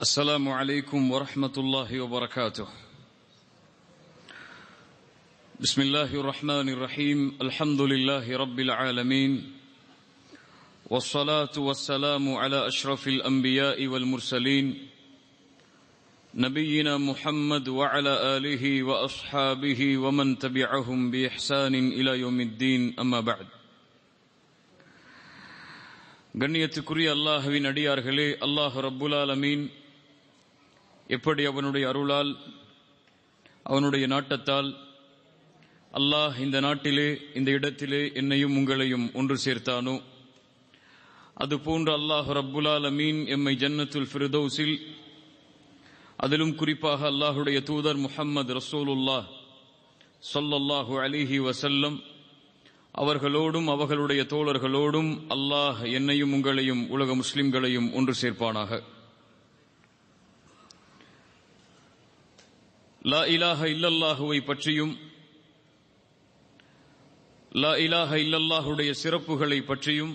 السلام عليكم ورحمة الله وبركاته. بسم الله الرحمن الرحيم. الحمد لله رب العالمين، والصلاة والسلام على أشرف الأنبياء والمرسلين نبينا محمد وعلى آله وأصحابه ومن تبعهم بإحسان إلى يوم الدين. أما بعد. கண்ணியத்துக்குரிய அல்லாஹ்வின் அடியார்களே, அல்லாஹ் ரப்புல் ஆலமீன் எப்படி அவனுடைய அருளால் அவனுடைய நாட்டத்தால் அல்லாஹ் இந்த நாட்டிலே இந்த இடத்திலே என்னையும் உங்களையும் ஒன்று சேர்த்தானோ, அதுபோன்று அல்லாஹ் ரப்புல் ஆலமீன் எம்மை ஜன்னத்துல் ஃபிர்தௌஸில், அதிலும் குறிப்பாக அல்லாஹுடைய தூதர் முஹம்மது ரசூலுல்லாஹ் ஸல்லல்லாஹு அலைஹி வஸல்லம் அவர்களோடும் அவர்களுடைய தோழர்களோடும் அல்லாஹ் என்னையும் உங்களையும் உலக முஸ்லிம்களையும் ஒன்று சேர்ப்பானாக. லா இலாஹ இல்லல்லாஹுவை பற்றியும் லா இலாஹ இல்லல்லாஹுடைய சிறப்புகளை பற்றியும்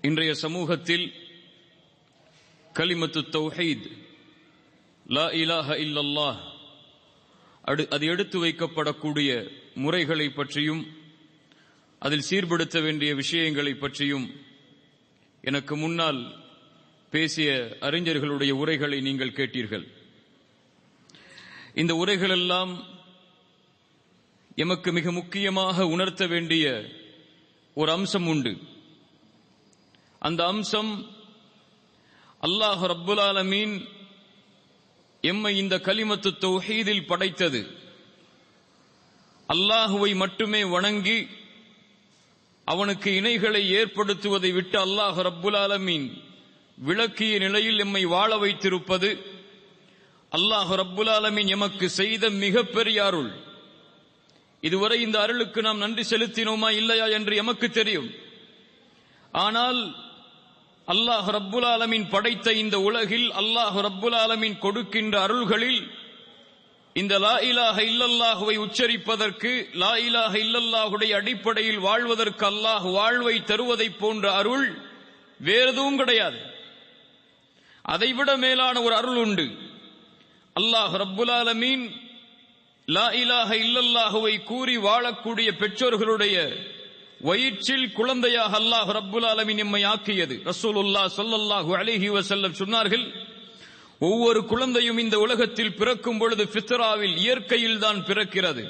இன்றைய சமூகத்தில் கலிமத்து தௌஹீத், லா இலாஹ இல்லல்லாஹ், அது எடுத்து வைக்கப்படக்கூடிய முறைகளை பற்றியும் அதில் சீர்படுத்த வேண்டிய விஷயங்களை பற்றியும் எனக்கு முன்னால் பேசிய அறிஞர்களுடைய உரைகளை நீங்கள் கேட்டீர்கள். இந்த உரைகளெல்லாம் எமக்கு மிக முக்கியமாக உணர்த்த வேண்டிய ஒரு அம்சம் உண்டு. அந்த அம்சம், அல்லாஹ் ரப்புல் ஆலமீன் எம்மை இந்த கலிமத்து தௌஹீதில் படைத்தது அல்லாஹுவை மட்டுமே வணங்கி அவனுக்கு இணைகளை ஏற்படுத்துவதை விட்டு அல்லாஹ் ரப்புல் ஆலமீன் விளக்கிய நிலையில் எம்மை வாழ வைத்திருப்பது அல்லாஹ் ரப்புல் ஆலமீன் எமக்கு செய்த மிகப்பெரிய அருள். இதுவரை இந்த அருளுக்கு நாம் நன்றி செலுத்தினோமா இல்லையா என்று எமக்கு தெரியும். ஆனால் அல்லாஹ் ரப்புல் ஆலமீன் படைத்த இந்த உலகில் அல்லாஹ் ரப்புல் ஆலமீன் கொடுக்கின்ற அருள்களில் இந்த லா இலாஹ இல்லல்லாஹுவை உச்சரிப்பதற்கு, லா இலாஹ இல்லல்லாஹுடைய அடிப்படையில் வாழ்வதற்கு அல்லாஹ் வாழ்வை தருவதை போன்ற அருள் வேறெதுவும் கிடையாது. அதைவிட மேலான ஒரு அருள் உண்டு. அல்லாஹ் ரப்புல் ஆலமீன் லா இலாஹ இல்லல்லாஹுவை கூறி வாழக்கூடிய பெற்றோர்களுடைய வயிற்றில் குழந்தையாக அல்லாஹ் ரப்புல் ஆலமீன் எம்மை ஆக்கியது. ரசூலுல்லாஹ் ஸல்லல்லாஹு அலைஹி வஸல்லம் சொன்னார்கள், ஒவ்வொரு குழந்தையும் இந்த உலகத்தில் பிறக்கும் பொழுது ஃபித்ராவில், இயற்கையில் தான் பிறக்கிறது.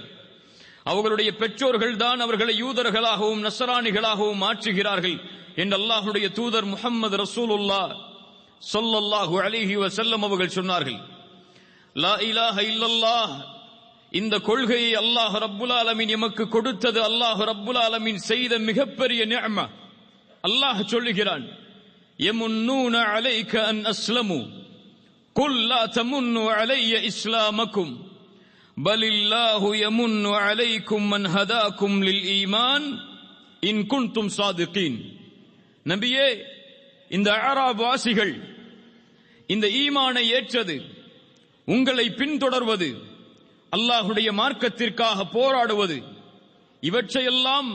அவர்களுடைய பெற்றோர்கள் தான் அவர்களை யூதர்களாகவும் நஸ்ரானிகளாகவும் மாற்றுகிறார்கள் என்று அல்லாஹ்வுடைய தூதர் முஹம்மது ரசூலுல்லாஹ் ஸல்லல்லாஹு அலைஹி வஸல்லம் அவர்கள் சொன்னார்கள். லா இலாஹ இல்லல்லாஹ் இந்த கொள்கையை அல்லாஹ் ரப்புல் ஆலமீன் எமக்கு கொடுத்தது அல்லாஹ் ரப்புல் ஆலமீன் செய்த மிகப்பெரிய நிஅம. அல்லாஹ் சொல்லுகிறான், யமுன்னூன அலைக அன் அஸ்லமு குல் லா தமுன்னு அலைய இஸ்லாமக்கும் பலில்லாஹு யமுன்னு அலைக்கும் மன் ஹதாக்கும் லில் ஈமான் இன் குன்தும் சாதிகீன். நபியே, இந்த அராப் வாசிகள் இந்த ஈமானை ஏற்றது, உங்களை பின்தொடர்வது, அல்லாஹுடைய மார்க்கத்திற்காக போராடுவது, இவற்றையெல்லாம்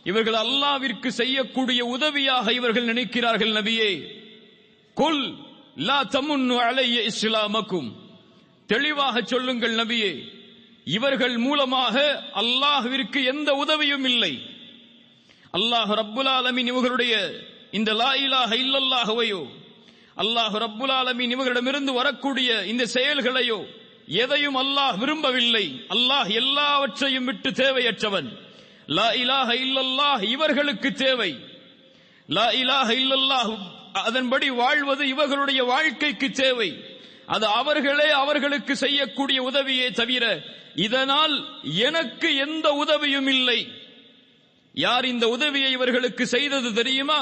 இவர்கள் அல்லாஹ்விற்கு செய்யக்கூடிய உதவியாக இவர்கள் நினைக்கிறார்கள். நபியே, குல் லா தமுன்னு அலைய இஸ்லாமக்கும், தெளிவாக சொல்லுங்கள் நபியே, இவர்கள் மூலமாக அல்லாஹ்விற்கு எந்த உதவியும் இல்லை. அல்லாஹ் ரப்புல் ஆலமீன் இவர்களுடைய இந்த லா இலாஹ இல்லல்லாஹுவையோ, அல்லாஹ் ரப்புல் ஆலமீன் இவர்களிடமிருந்து வரக்கூடிய இந்த செயல்களையோ எதையும் அல்லாஹ் விரும்பவில்லை. அல்லாஹ் எல்லாவற்றையும் விட்டு தேவையற்றவன். லா இலாஹ இல்லல்லாஹ் இவர்களுக்கு தேவை. லா இலாஹ இல்லல்லாஹ் அதன்படி வாழ்வது இவர்களுடைய வாழ்க்கைக்கு தேவை. அது அவர்களே அவர்களுக்கு செய்யக்கூடிய உதவியே தவிர இதனால் எனக்கு எந்த உதவியும் இல்லை. யார் இந்த உதவியை இவர்களுக்கு செய்தது தெரியுமா?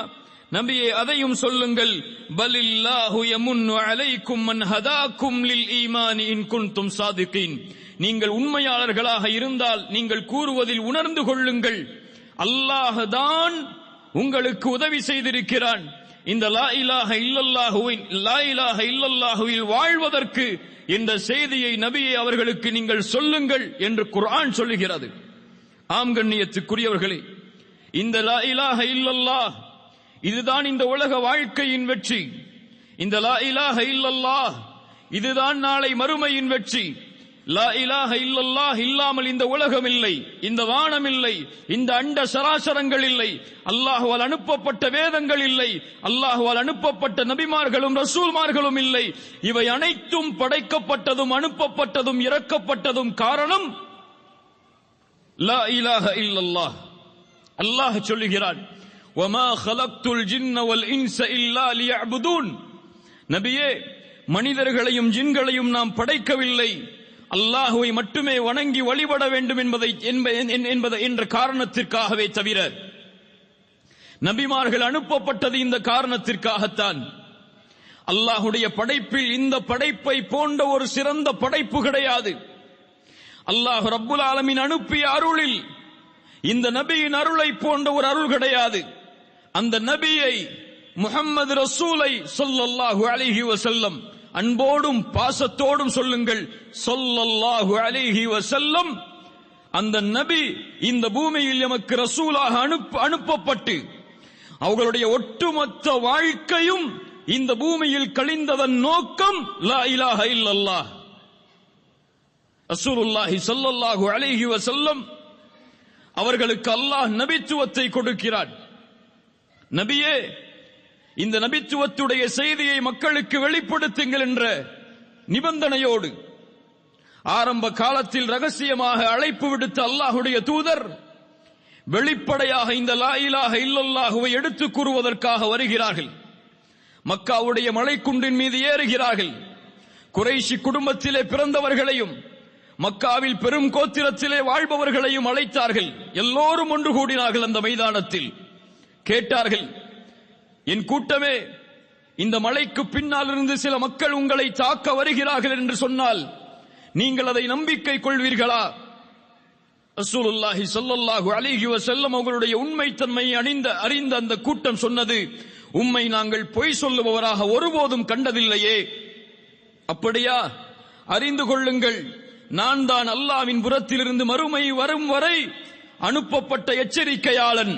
நபியே, அதையும் சொல்லுங்கள். பலில்லாஹு யமுன்னு அலைக்கும் மன் ஹதாக்கும் லில் ஈமான் இன் குன்தும் சாதிகீன். நீங்கள் உண்மையாளர்களாக இருந்தால் நீங்கள் கூறுவதில் உணர்ந்து கொள்ளுங்கள், அல்லாஹ் தான் உங்களுக்கு உதவி செய்திருக்கிறான். இந்த லா இலாஹ இல்லல்லாஹுவில் வாழ்வதற்கு இந்த செய்தியை நபியை அவர்களுக்கு நீங்கள் சொல்லுங்கள் என்று குர்ஆன் சொல்லுகிறது. ஆம் கண்ணியத்துக்குரியவர்களே, இந்த லா இலாஹ இல்லல்லாஹ் இதுதான் இந்த உலக வாழ்க்கையின் வெற்றி. இந்த லா இலாஹ இல்லல்லாஹ் இதுதான் நாளை மறுமையின் வெற்றி. லா இலாஹ இல்லல்லாஹ் இல்லாமல் இந்த உலகம் இல்லை, இந்த வானம் இல்லை, இந்த அண்ட சராசரங்கள் இல்லை, அல்லாஹ்வால் அனுப்பப்பட்ட வேதங்கள் இல்லை, அல்லாஹ்வால் அனுப்பப்பட்ட நபிமார்களும் ரசூல்மார்களும் இல்லை. இவை அனைத்தும் படைக்கப்பட்டதும் அனுப்பப்பட்டதும் இறக்கப்பட்டதும் காரணம் லா இலாஹ இல்லல்லாஹ். அல்லாஹ் சொல்லுகிறான், வமா ஹலக்துல் ஜின்ன வல் இன்ஸ இல்லா லியஅ்புதூன். நபியே, மனிதர்களையும் ஜின்களையும் நாம் படைக்கவில்லை, அல்லாஹுவை மட்டுமே வணங்கி வழிபட வேண்டும் என்ற காரணத்திற்காகவே தவிர. நபிமார்கள் அனுப்பப்பட்டது இந்த காரணத்திற்காகத்தான். அல்லாஹுடைய படைப்பில் இந்த படைப்பை போன்ற ஒரு சிறந்த படைப்பு கிடையாது. அல்லாஹ் ரப்புல் ஆலமீன் அனுப்பிய அருளில் இந்த நபியின் அருளை போன்ற ஒரு அருள் கிடையாது. அந்த நபியை முஹம்மது ரசூலை ஸல்லல்லாஹு அலைஹி வஸல்லம், அன்போடும் பாசத்தோடும் சொல்லுங்கள், ஸல்லல்லாஹு அலைஹி வஸல்லம், அந்த நபி இந்த பூமியில் எமக்கு ரசூலாக அனுப்பப்பட்டு அவர்களுடைய ஒட்டுமொத்த வாழ்க்கையும் இந்த பூமியில் கழிந்ததன் நோக்கம் லா இலாஹ இல்லல்லாஹ். ரசூலுல்லாஹி ஸல்லல்லாஹு அலைஹி வஸல்லம் அவர்களுக்கு அல்லாஹ் நபித்துவத்தை கொடுக்கிறார். நபியே, இந்த நபித்துவத்துடைய செய்தியை மக்களுக்கு வெளிப்படுத்துங்கள் என்ற நிபந்தனையோடு ஆரம்ப காலத்தில் ரகசியமாக அழைப்பு விடுத்த அல்லாஹுடைய தூதர் வெளிப்படையாக இந்த லா இலாஹ இல்லல்லாஹுவை எடுத்துக் கூறுவதற்காக வருகிறார்கள். மக்காவுடைய மலைக்குன்றின் மீது ஏறுகிறார்கள். குறைஷி குடும்பத்திலே பிறந்தவர்களையும் மக்காவில் பெரும் கோத்திரத்திலே வாழ்பவர்களையும் அழைத்தார்கள். எல்லோரும் ஒன்று கூடினார்கள். அந்த மைதானத்தில் கேட்டார்கள், என் கூட்டமே, இந்த மலைக்கு பின்னால் இருந்து சில மக்கள் உங்களை தாக்க வருகிறார்கள் என்று சொன்னால் நீங்கள் அதை நம்பிக்கை கொள்வீர்களா? ரசூலுல்லாஹி ஸல்லல்லாஹு அலைஹி வஸல்லம் அவர்களுடைய உண்மைத்தன்மையை அறிந்த அந்த கூட்டம் சொன்னது, உம்மை நாங்கள் பொய் சொல்லுபவராக ஒருபோதும் கண்டதில்லையே. அப்படியா? அறிந்து கொள்ளுங்கள், நான் தான் அல்லாஹ்வின் புறத்திலிருந்து மறுமை வரும் வரை அனுப்பப்பட்ட எச்சரிக்கையாளன்.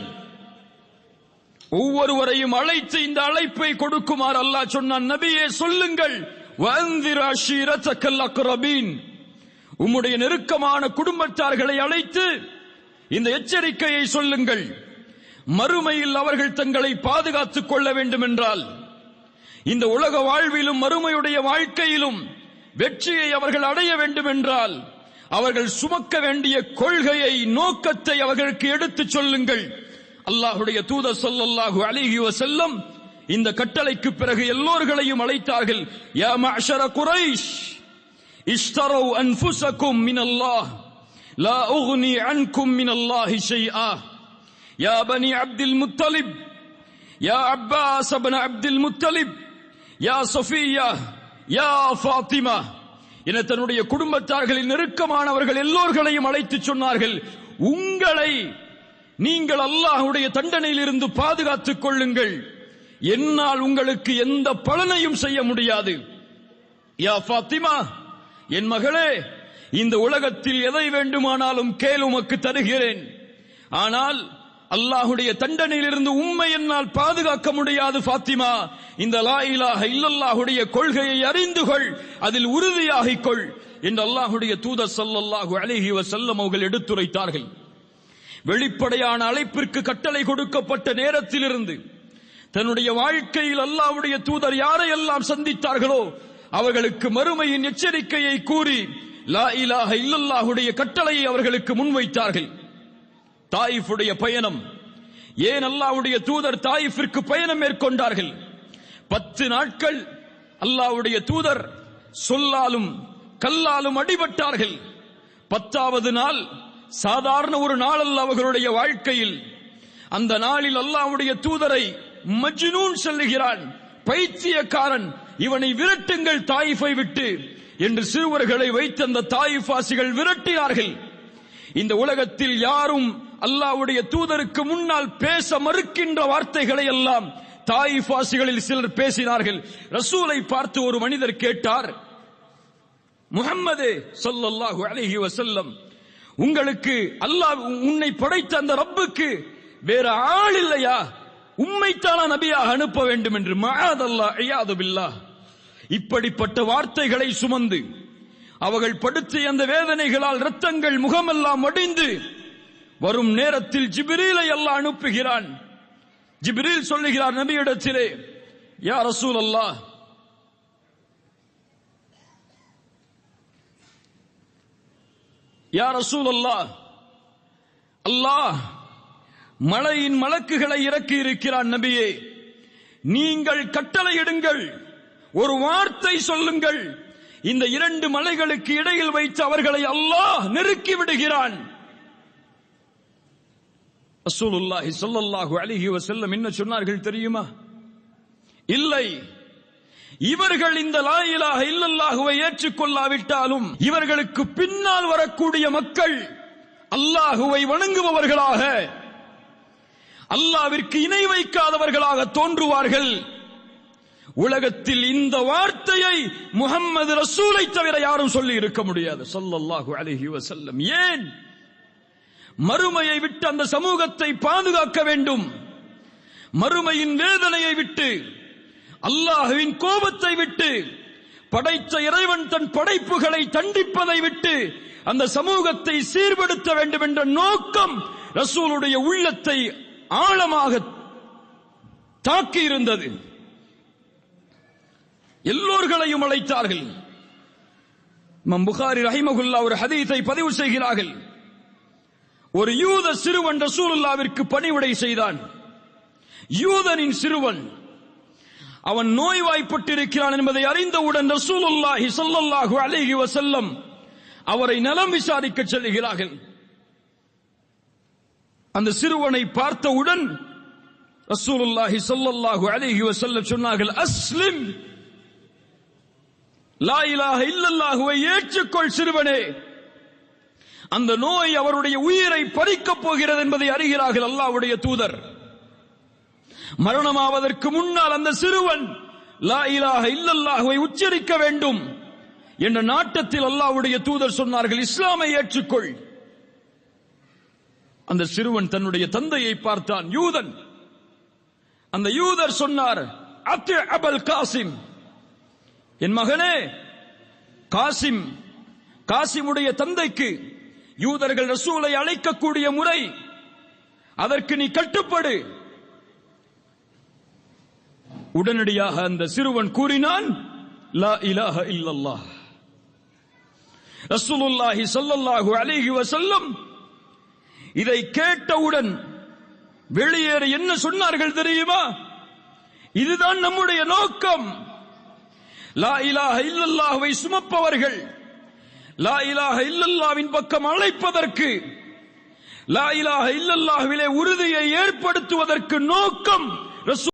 ஒவ்வொருவரையும் அழைத்து இந்த அழைப்பை கொடுக்குமாறு அல்லாஹ் சொன்னான். நபியே, சொல்லுங்கள், வஅன்திர் அஷீரத்தக்கல் அக்ரபீன், உம்முடைய நெருக்கமான குடும்பத்தார்களை அழைத்து இந்த எச்சரிக்கையை சொல்லுங்கள். மறுமையில் அவர்கள் தங்களை பாதுகாத்துக் கொள்ள வேண்டும் என்றால், இந்த உலக வாழ்விலும் மறுமையுடைய வாழ்க்கையிலும் வெற்றியை அவர்கள் அடைய வேண்டும் என்றால், அவர்கள் சுமக்க வேண்டிய கொள்கையை, நோக்கத்தை அவர்களுக்கு எடுத்துச் சொல்லுங்கள். அல்லாஹுடைய தூதர் ஸல்லல்லாஹு அலைஹி வஸல்லம் இந்த கட்டளைக்கு பிறகு எல்லோர்களையும் அழைத்தார்கள். யா மஅஷர குரைஷ், இஷ்தரவு அன்ஃபுஸக்கும் மினல்லாஹ், லா உக்னி அன்கும் மினல்லாஹி ஷைஆ. யா பனி அப்துல் முத்தலிப், யா அப்பாஸ் இப்னு அப்துல் முத்தலிப், யா சஃபியா, யா ஃபாத்திமா என தன்னுடைய குடும்பத்தார்களின் நெருக்கமானவர்கள் எல்லோர்களையும் அழைத்து சொன்னார்கள், உங்களை நீங்கள் அல்லாஹ்வுடைய தண்டனையில் இருந்து பாதுகாத்துக் கொள்ளுங்கள், என்னால் உங்களுக்கு எந்த பலனையும் செய்ய முடியாது. யா ஃபாத்திமா, என் மகளே, இந்த உலகத்தில் எதை வேண்டுமானாலும் கேள், உமக்கு தருகிறேன். ஆனால் அல்லாஹ்வுடைய தண்டனையில் இருந்து உம்மை என்னால் பாதுகாக்க முடியாது. ஃபாத்திமா, இந்த லா இலாஹ இல்லல்லாஹுடைய கொள்கையை அறிந்து கொள், அதில் உறுதியாகிக் கொள் என்று அல்லாஹ்வுடைய தூதர் ஸல்லல்லாஹு அலைஹி வஸல்லம் அவர்கள் எடுத்துரைத்தார்கள். வெளிப்படையான அழைப்பிற்கு கட்டளை கொடுக்கப்பட்ட நேரத்திலிருந்து தன்னுடைய வாழ்க்கையில் அல்லாஹ்வுடைய தூதர் யாரையெல்லாம் சந்தித்தார்களோ அவர்களுக்கு மறுமையின் எச்சரிக்கையை கூறி லா இலாஹ இல்லல்லாஹுடைய கட்டளையை அவர்களுக்கு முன்வைத்தார்கள். தாயிஃபுடைய பயணம், ஏன் அல்லாஹ்வுடைய தூதர் தாயிஃபிற்கு பயணம் மேற்கொண்டார்கள்? 10 நாட்கள் அல்லாஹ்வுடைய தூதர் சொல்லாலும் கல்லாலும் அடிபட்டார்கள். 10வது நாள் சாதாரண ஒரு நாள் அல்ல அவர்களுடைய வாழ்க்கையில். அந்த நாளில் அல்லாஹ்வுடைய தூதரை மஜ்னூன் சொல்லுகிறான், பைத்தியக்காரன், இவனை விரட்டுங்கள் தாயிஃபை விட்டு என்று சிறுவர்களை வைத்து அந்த தாயிஃபாசிகள் விரட்டினார்கள். இந்த உலகத்தில் யாரும் அல்லாஹ்வுடைய தூதருக்கு முன்னால் பேச மறுக்கின்ற வார்த்தைகளை எல்லாம் தாயிஃபாசிகளில் சிலர் பேசினார்கள். ரசூலை பார்த்து ஒரு மனிதர் கேட்டார், முஹம்மதே ஸல்லல்லாஹு அலைஹி வஸல்லம், உங்களுக்கு அல்லாஹ் உன்னை படைத்த அந்த ரப்புக்கு வேற ஆள் இல்லையா? உம்மைத்தானா நபியாக அனுப்ப வேண்டும் என்று. மஅதல்லாஹ் இயாது பில்லாஹ். இப்படிப்பட்ட வார்த்தைகளை சுமந்து அவர்கள் படுத்திய அந்த வேதனைகளால் இரத்தங்கள் முகமெல்லாம் வடிந்து வரும் நேரத்தில் ஜிப்ரீலை அல்லாஹ் அனுப்புகிறான். ஜிப்ரீல் சொல்லுகிறார் நபியிடத்திலே, யா ரசூலல்லாஹ், யா ரசூலல்லாஹ், அல்லாஹ் மலையின் மலக்குகளை இறக்கி இருக்கிறான் நபியே, நீங்கள் கட்டளையிடுங்கள், ஒரு வார்த்தை சொல்லுங்கள், இந்த இரண்டு மலைகளுக்கு இடையில் வைத்து அவர்களை அல்லாஹ் நெருக்கி விடுகிறான். ரசூலுல்லாஹி ஸல்லல்லாஹு அலைஹி வஸல்லம் என்ன சொன்னார்கள் தெரியுமா? இல்லை, இவர்கள் இந்த லா இலாஹ இல்லல்லாஹுவை ஏற்றுக்கொள்ளாவிட்டாலும் இவர்களுக்கு பின்னால் வரக்கூடிய மக்கள் அல்லாஹுவை வணங்குபவர்களாக, அல்லாஹ்விற்கு இணை வைக்காதவர்களாக தோன்றுவார்கள். உலகத்தில் இந்த வார்த்தையை முஹம்மது ரசூலை தவிர யாரும் சொல்லி இருக்க முடியாது ஸல்லல்லாஹு அலைஹி வஸல்லம். ஏன்? மறுமையை விட்டு அந்த சமூகத்தை பாதுகாக்க வேண்டும். மறுமையின் வேதனையை விட்டு, அல்லாஹ்வின் கோபத்தை விட்டு, படைத்த இறைவன் தன் படைப்புகளை தண்டிப்பதை விட்டு அந்த சமூகத்தை சீர்படுத்த வேண்டும் என்ற நோக்கம் ரசூலுடைய உள்ளத்தை ஆழமாக தாக்கி இருந்தது. எல்லோர்களையும் அழைத்தார்கள். இமாம் புகாரி ரஹிமஹுல்லாஹ் ஒரு ஹதீஸை பதிவு செய்கிறார்கள். ஒரு யூத சிறுவன் ரசூலுல்லாஹ்விற்கு பணிவிடை செய்தான். யூதனின் சிறுவன், அவன் நோய்வாய்ப்பட்டிருக்கிறான் என்பதை அறிந்தவுடன் ரசூலுல்லாஹி ஸல்லல்லாஹு அலைஹி வஸல்லம் அவரை நலம் விசாரிக்க செல்கிறார்கள். அந்த சிறுவனை பார்த்தவுடன் ரசூலுல்லாஹி ஸல்லல்லாஹு அலைஹி வஸல்லம் சொன்னார்கள், அஸ்லிம், லா இலாஹ இல்லல்லாஹுவை ஏற்றுக்கொள் சிறுவனே. அந்த நோய் அவருடைய உயிரை பறிக்கப் போகிறது என்பதை அறிகிறார்கள் அல்லாஹ்வுடைய தூதர். மரணமாவதற்கு முன்னால் அந்த சிறுவன் லா இலாஹ இல்லல்லாஹுவை உச்சரிக்க வேண்டும் என்ற நாட்டத்தில் அல்லாஹ்வுடைய தூதர் சொன்னார்கள், இஸ்லாமை ஏற்றுக்கொள். அந்த சிறுவன் தன்னுடைய தந்தையை பார்த்தான், யூதன். அந்த யூதர் சொன்னார், அத்தி அபல் காசிம், என் மகனே காசிம், காசிமுடைய தந்தைக்கு யூதர்கள் ரசூலை அழைக்கக்கூடிய முறை, அதற்கு நீ கட்டுப்படு. உடனடியாக அந்த சிறுவன் கூறினான், லா இலாஹ இல்லல்லாஹ். ரசூலுல்லாஹி ஸல்லல்லாஹு அலைஹி வஸல்லம் இதை கேட்டவுடன் வெளியேற என்ன சொன்னார்கள் தெரியுமா? இதுதான் நம்முடைய நோக்கம். லா இலாஹ இல்லல்லாஹுவை சுமப்பவர்கள் லா இலாஹ இல்லல்லாஹ்வின் பக்கம் அழைப்பதற்கு, லா இலாஹ இல்லல்லாஹ்விலே உறுதியை ஏற்படுத்துவதற்கு நோக்கம்